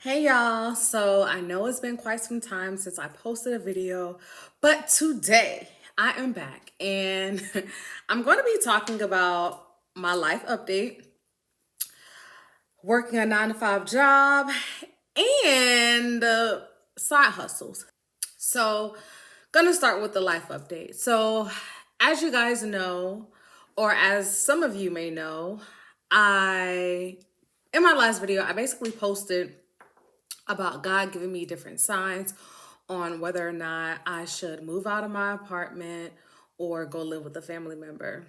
Hey y'all, so I know it's been quite some time since I posted a video, but today I am back and I'm going to be talking about my life update, working a 9 to 5 job, and side hustles. So, gonna start with the life update. So, as you guys know, or as some of you may know, in my last video, I basically posted about God giving me different signs on whether or not I should move out of my apartment or go live with a family member.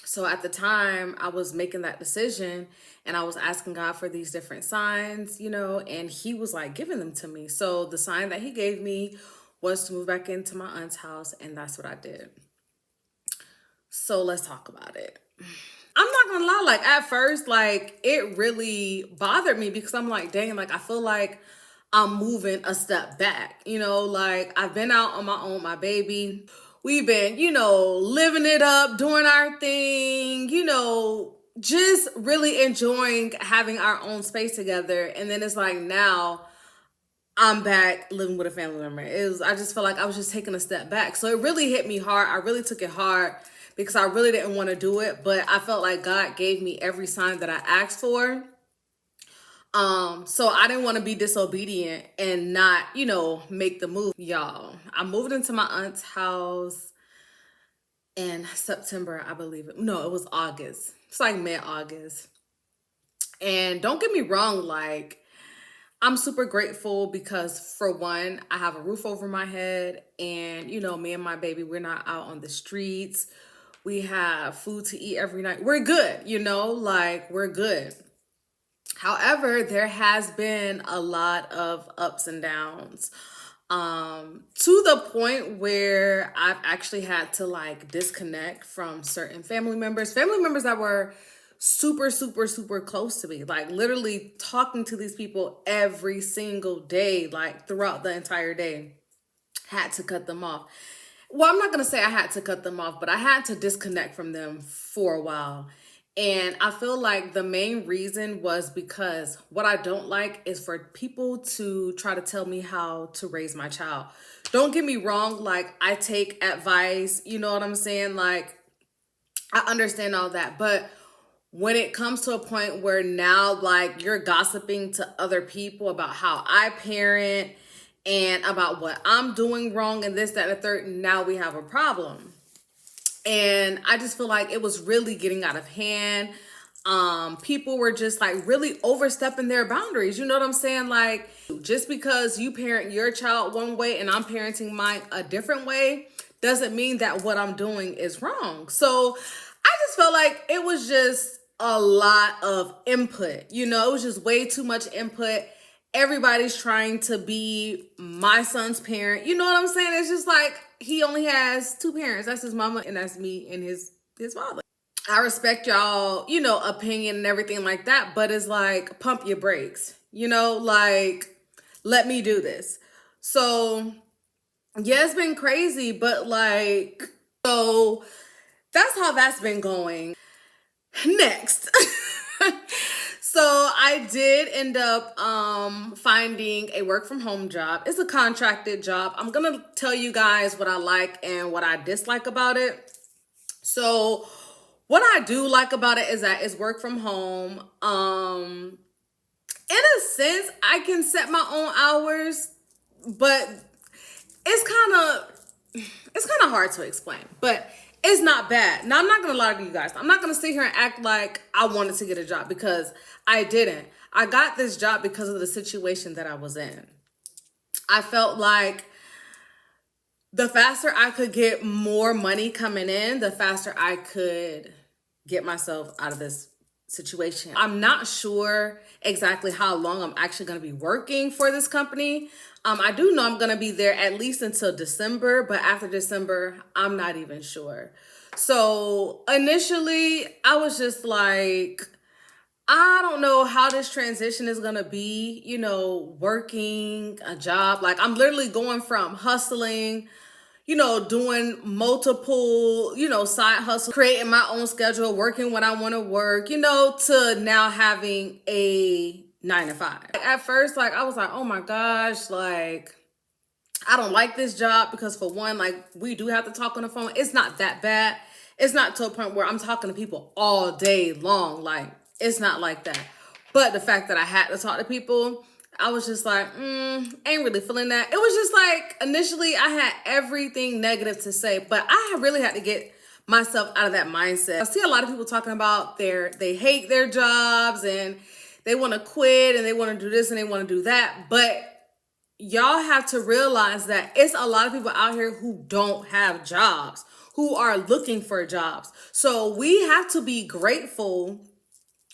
So at the time, I was making that decision and I was asking God for these different signs, and He was like giving them to me. So the sign that He gave me was to move back into my aunt's house, and that's what I did. So let's talk about it. I'm not gonna lie, like at first, like it really bothered me because I'm like, dang, like I feel like I'm moving a step back, like I've been out on my own, my baby. We've been, living it up, doing our thing, just really enjoying having our own space together. And then it's like now I'm back living with a family member. I just felt like I was just taking a step back. So it really hit me hard. I really took it hard because I really didn't want to do it, but I felt like God gave me every sign that I asked for. So I didn't want to be disobedient and not, make the move. Y'all, I moved into my aunt's house in September, I believe it. No, it was August. It's like mid-August. And don't get me wrong, like I'm super grateful because for one, I have a roof over my head and, me and my baby, we're not out on the streets. We have food to eat every night. We're good, like we're good. However, there has been a lot of ups and downs, to the point where I've actually had to like disconnect from certain family members that were super, super, super close to me, like literally talking to these people every single day, like throughout the entire day. Had to cut them off. Well, I'm not going to say I had to cut them off, but I had to disconnect from them for a while. And I feel like the main reason was because what I don't like is for people to try to tell me how to raise my child. Don't get me wrong, like I take advice, you know what I'm saying? Like I understand all that, but when it comes to a point where now like you're gossiping to other people about how I parent and about what I'm doing wrong and this, that, and the third, now we have a problem. And I just feel like it was really getting out of hand. People were just like really overstepping their boundaries. You know what I'm saying? Like just because you parent your child one way and I'm parenting mine a different way doesn't mean that what I'm doing is wrong. So I just felt like it was just a lot of input. It was just way too much input. Everybody's trying to be my son's parent. You know what I'm saying? It's just like he only has two parents. That's his mama and that's me and his father. I respect y'all, opinion and everything like that, but it's like pump your brakes. Like let me do this. So yeah, it's been crazy, but like so that's how that's been going. Next. So I did end up finding a work from home job. It's a contracted job. I'm going to tell you guys what I like and what I dislike about it. So what I do like about it is that it's work from home. In a sense, I can set my own hours, but it's kind of hard to explain. But it's not bad. Now, I'm not going to lie to you guys. I'm not going to sit here and act like I wanted to get a job because I didn't. I got this job because of the situation that I was in. I felt like the faster I could get more money coming in, the faster I could get myself out of this situation. I'm not sure exactly how long I'm actually going to be working for this company. I do know I'm going to be there at least until December, but after December, I'm not even sure. So initially, I was just like, I don't know how this transition is going to be, working a job. Like I'm literally going from hustling, doing multiple, side hustle, creating my own schedule, working when I want to work, to now having a 9 to 5. At first, like, I was like, oh my gosh, like, I don't like this job because, for one, like, we do have to talk on the phone. It's not that bad. It's not to a point where I'm talking to people all day long. Like, it's not like that. But the fact that I had to talk to people, I was just like, ain't really feeling that. It was just like, initially, I had everything negative to say, but I really had to get myself out of that mindset. I see a lot of people talking about they hate their jobs and they want to quit and they want to do this and they want to do that. But y'all have to realize that it's a lot of people out here who don't have jobs, who are looking for jobs. So we have to be grateful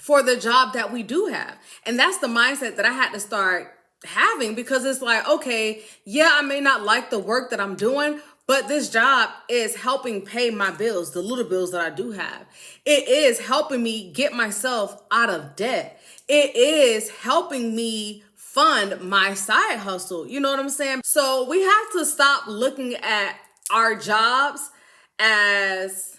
for the job that we do have. And that's the mindset that I had to start having, because it's like, okay, yeah, I may not like the work that I'm doing, but this job is helping pay my bills, the little bills that I do have. It is helping me get myself out of debt. It is helping me fund my side hustle. You know what I'm saying? So we have to stop looking at our jobs as,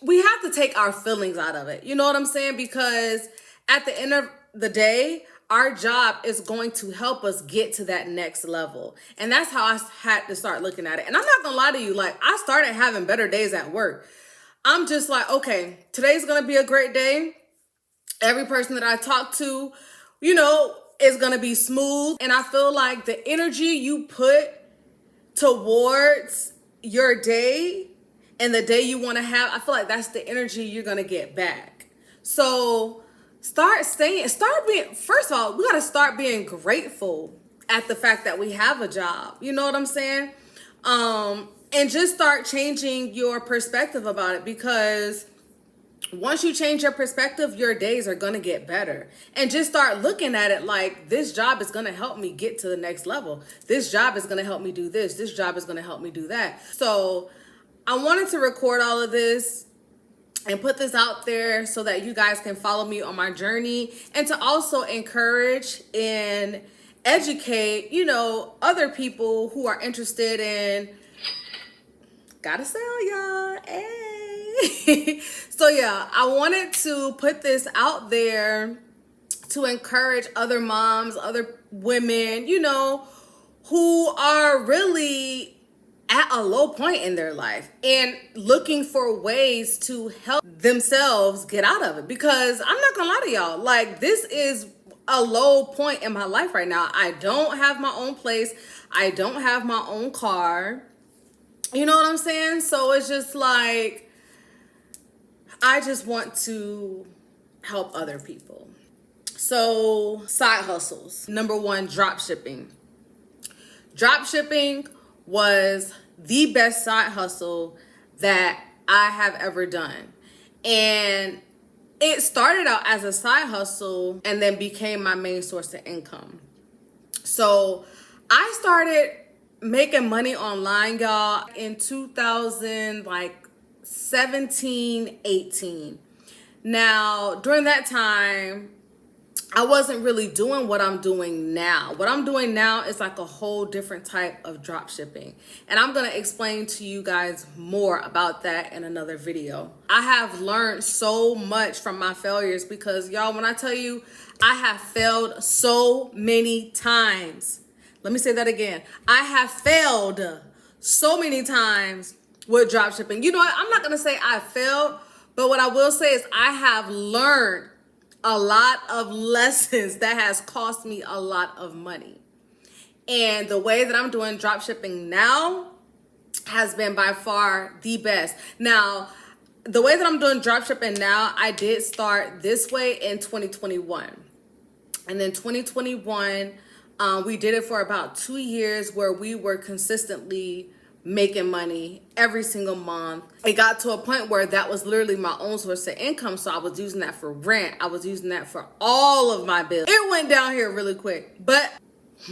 we have to take our feelings out of it. You know what I'm saying? Because at the end of the day, our job is going to help us get to that next level. And that's how I had to start looking at it. And I'm not gonna lie to you, like, I started having better days at work. I'm just like, okay, today's gonna be a great day. Every person that I talk to, is gonna be smooth. And I feel like the energy you put towards your day and the day you want to have, I feel like that's the energy you're gonna get back. So first of all, we gotta start being grateful at the fact that we have a job. You know what I'm saying? And just start changing your perspective about it, because once you change your perspective, your days are going to get better. And just start looking at it like, this job is going to help me get to the next level. This job is going to help me do this. This job is going to help me do that. So I wanted to record all of this and put this out there so that you guys can follow me on my journey, and to also encourage and educate, other people who are interested in, gotta sell, y'all. Hey. So yeah, I wanted to put this out there to encourage other moms, other women, who are really at a low point in their life and looking for ways to help themselves get out of it. Because I'm not gonna lie to y'all, like, this is a low point in my life right now. I don't have my own place. I don't have my own car. You know what I'm saying? So it's just like, I just want to help other people. So, side hustles. Number one, drop shipping. Drop shipping was the best side hustle that I have ever done. And it started out as a side hustle and then became my main source of income. So I started making money online, y'all, in 2017, 18. Now, during that time, I wasn't really doing what I'm doing now. What I'm doing now is like a whole different type of drop shipping. And I'm going to explain to you guys more about that in another video. I have learned so much from my failures, because y'all, when I tell you, I have failed so many times. Let me say that again. I have failed so many times with drop shipping. You know what? I'm not going to say I failed, but what I will say is I have learned a lot of lessons that has cost me a lot of money. And the way that I'm doing drop shipping now has been by far the best. Now, the way that I'm doing drop shipping now, I did start this way in 2021. And then 2021, we did it for about 2 years, where we were consistently making money every single month. It got to a point where that was literally my own source of income. So I was using that for rent. I was using that for all of my bills. It went down here really quick. But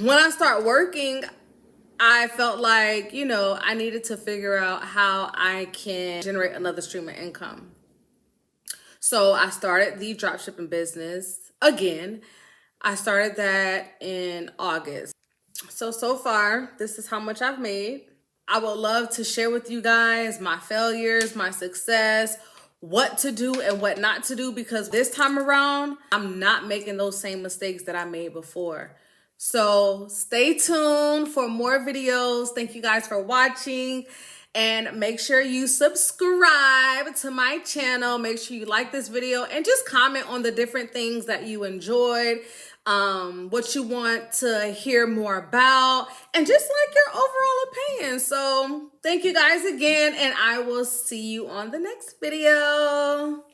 when I started working, I felt like, I needed to figure out how I can generate another stream of income. So I started the dropshipping business again. I started that in August. So far, this is how much I've made. I would love to share with you guys my failures, my success, what to do and what not to do, because this time around, I'm not making those same mistakes that I made before. So stay tuned for more videos. Thank you guys for watching. And make sure you subscribe to my channel. Make sure you like this video and just comment on the different things that you enjoyed, what you want to hear more about, and just like your overall opinion. So thank you guys again, and I will see you on the next video.